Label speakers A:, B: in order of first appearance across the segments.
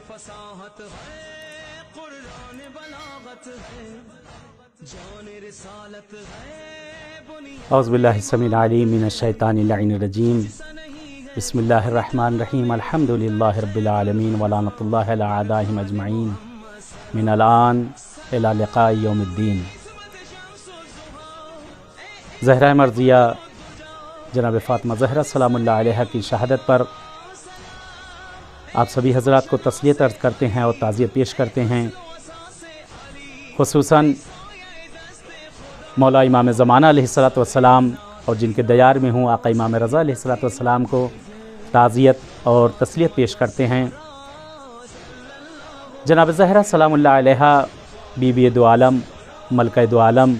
A: फसाहत है, कुरान बलागत है, जान रिसालत है।
B: औज़ु बिल्लाहि समील अलीम मिनश शैतानिर लाइनिर रजीम। बिस्मिल्लाहिर रहमानिर रहीम। अल्हम्दुलिल्लाहि रब्बिल आलमीन व लानतुल्लाहि अला अदाइहिम अजमईन मिनल आन इला लिक़ाइ यौमिद्दीन। ज़हरा मर्ज़िया जनाब फ़ातिमा ज़हरा सलामुल्लाह अलैहा की शहादत पर आप सभी हज़रात को तस्लियत अर्ज़ करते हैं और ताज़ियत पेश करते हैं। खुसूसन मौला इमाम ज़माना अलैहिस्सलातु वस्सलाम और जिनके दयार में हूँ आका इमाम रज़ा अलैहिस्सलातु वस्सलाम को ताज़ियत और तस्लियत पेश करते हैं। जनाब ज़हरा सलामुल्लाह अलैहा बीबी दो आलम, मलका दो आलम,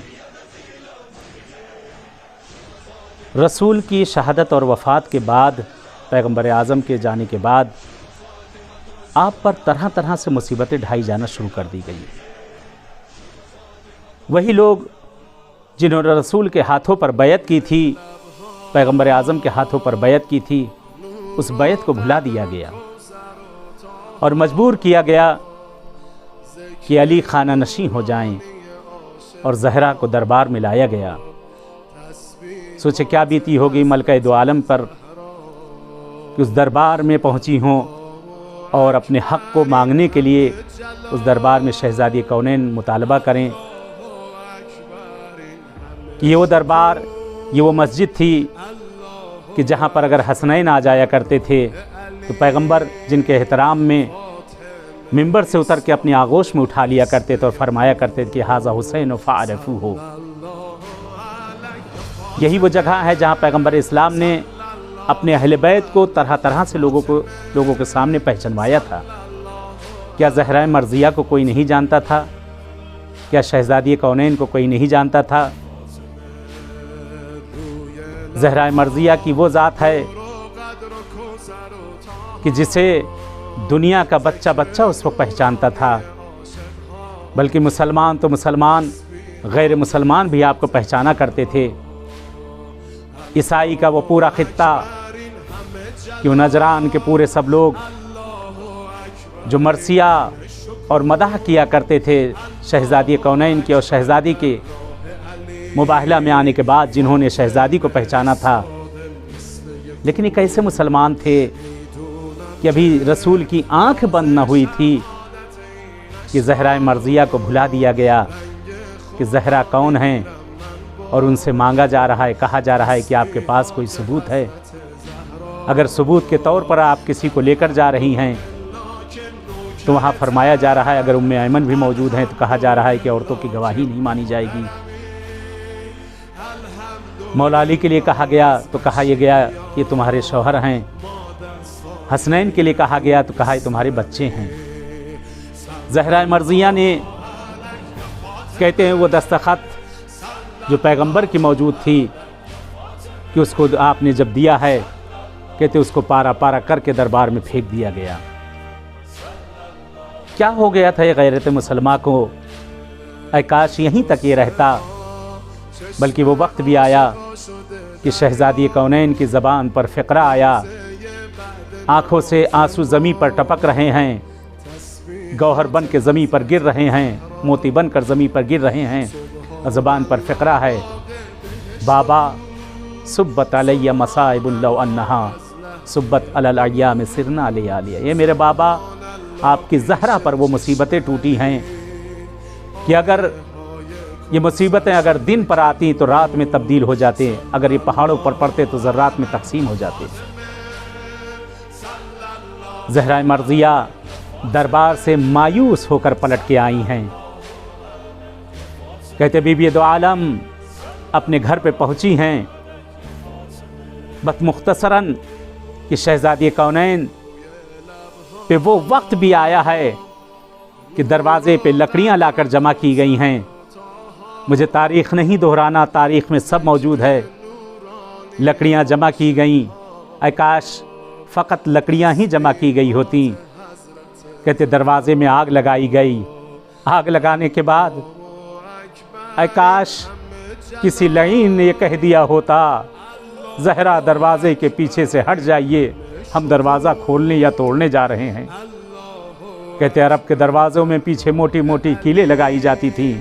B: रसूल की शहादत और वफ़ात के बाद, पैगम्बर आज़म के जाने के बाद आप पर तरह तरह से मुसीबतें ढाई जाना शुरू कर दी गई। वही लोग जिन्होंने रसूल के हाथों पर बैत की थी, पैगम्बर आज़म के हाथों पर बैत की थी, उस बैत को भुला दिया गया और मजबूर किया गया कि अली खाना नशीं हो जाएं और ज़हरा को दरबार में लाया गया। सोचे क्या बीती होगी मलका दो आलम पर कि उस दरबार में पहुंची हों और अपने हक़ को मांगने के लिए उस दरबार में शहज़ादी कौनैन मुतालबा करें कि ये वो दरबार, ये वो मस्जिद थी कि जहाँ पर अगर हसनैन आ जाया करते थे तो पैगंबर जिनके एहतराम में मिंबर से उतर के अपनी आगोश में उठा लिया करते थे और फरमाया करते थे कि हाज़ा हुसैन फ़अरफ़ू हो। यही वो जगह है जहाँ पैगंबर इस्लाम ने अपने अहले बैत को तरह तरह से लोगों के सामने पहचानवाया था। क्या ज़हरा मर्ज़िया को कोई नहीं जानता था? क्या शहज़ादी कौनैन को कोई नहीं जानता था? ज़हरा मर्ज़िया की वो ज़ात है कि जिसे दुनिया का बच्चा बच्चा उस वक्त पहचानता था, बल्कि मुसलमान तो मुसलमान, गैर मुसलमान भी आपको पहचाना करते थे। ईसाई का वो पूरा खित्ता, कि नजरान के पूरे सब लोग जो मरसिया और मदाह किया करते थे शहज़ादी कौनैन की और शहज़ादी के मुबाहला में आने के बाद जिन्होंने शहज़ादी को पहचाना था, लेकिन ये कैसे मुसलमान थे कि अभी रसूल की आंख बंद न हुई थी कि ज़हरा मर्ज़िया को भुला दिया गया कि ज़हरा कौन है और उनसे मांगा जा रहा है, कहा जा रहा है कि आपके पास कोई सबूत है। अगर सबूत के तौर पर आप किसी को लेकर जा रही हैं तो वहाँ फरमाया जा रहा है, अगर उम्मे ऐमन भी मौजूद हैं तो कहा जा रहा है कि औरतों की गवाही नहीं मानी जाएगी। मौला अली के लिए कहा गया तो कहा यह गया कि तुम्हारे शौहर हैं। हसनैन के लिए कहा गया तो कहा ये तुम्हारे बच्चे हैं। ज़हरा मर्ज़िया ने, कहते हैं वो दस्तखत जो पैगंबर की मौजूद थी कि उसको आपने जब दिया है, कहते उसको पारा पारा करके दरबार में फेंक दिया गया। क्या हो गया था ये गैरत मुसलमा को? ऐ काश यहीं तक ये रहता, बल्कि वो वक्त भी आया कि शहज़ादी कौनैन की ज़बान पर फ़िक्रा आया, आँखों से आंसू ज़मीं पर टपक रहे हैं, गौहर बन के ज़मीं पर गिर रहे हैं, मोती बन कर ज़मीं पर गिर रहे हैं। ज़बान पर फ़िक्रा है, बाबा सुब्बत अलैया मसाइबुल लौ अन्नहा सुब्बत अलल अय्याम सिरना लिया। ये मेरे बाबा, आपकी ज़हरा पर वो मुसीबतें टूटी हैं कि अगर ये मुसीबतें अगर दिन पर आती तो रात में तब्दील हो जाते, अगर ये पहाड़ों पर पड़ते तो ज़र्रात में तक़सीम हो जाते। ज़हरा मर्ज़िया दरबार से मायूस होकर पलट के आई हैं। कहते बीबी दो आलम अपने घर पे पहुंची हैं, बस मुख्तसरन कि शहज़ादी कौनैन पे वो वक्त भी आया है कि दरवाज़े पे लकड़ियां लाकर जमा की गई हैं। मुझे तारीख़ नहीं दोहराना, तारीख़ में सब मौजूद है। लकड़ियां जमा की गईं, आकाश फ़कत लकड़ियां ही जमा की गई होती। कहते दरवाज़े में आग लगाई गई। आग लगाने के बाद आकाश किसी लईन ने ये कह दिया होता, ज़हरा दरवाज़े के पीछे से हट जाइए, हम दरवाज़ा खोलने या तोड़ने जा रहे हैं। کہتے عرب کے دروازوں میں پیچھے موٹی موٹی کیلیں لگائی جاتی تھیں۔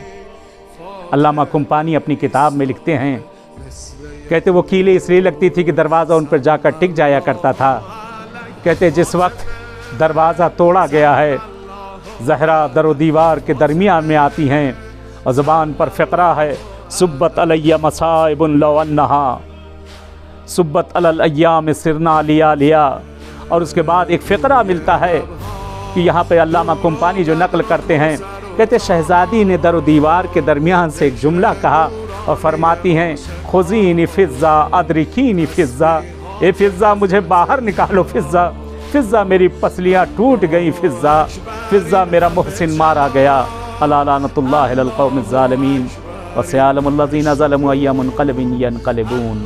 B: علامہ کمپانی اپنی کتاب میں لکھتے ہیں، کہتے وہ کیلیں اس لیے لگتی تھی کہ دروازہ ان پر جا کر ٹک جایا کرتا تھا۔ کہتے جس وقت دروازہ توڑا گیا ہے، زہرا در و دیوار کے درمیان میں آتی ہیں اور زبان پر فقرہ ہے، سبت علی مصائب لو انہا سبت علی الایام سرنا لیا لیا، اور اس کے بعد ایک فقرہ ملتا ہے کہ یہاں پہ علامہ کمپانی جو نقل کرتے ہیں، کہتے شہزادی نے در و دیوار کے درمیان سے ایک جملہ کہا اور فرماتی ہیں خذینی فضہ ادرکینی فضہ، اے فضہ مجھے باہر نکالو، فضہ فضہ میری پسلیاں ٹوٹ گئیں، فضہ فضہ میرا محسن مارا گیا، الا لعنۃ اللہ علی القوم الظالمین وسيعلم الذين ظلموا أي منقلب ينقلبون۔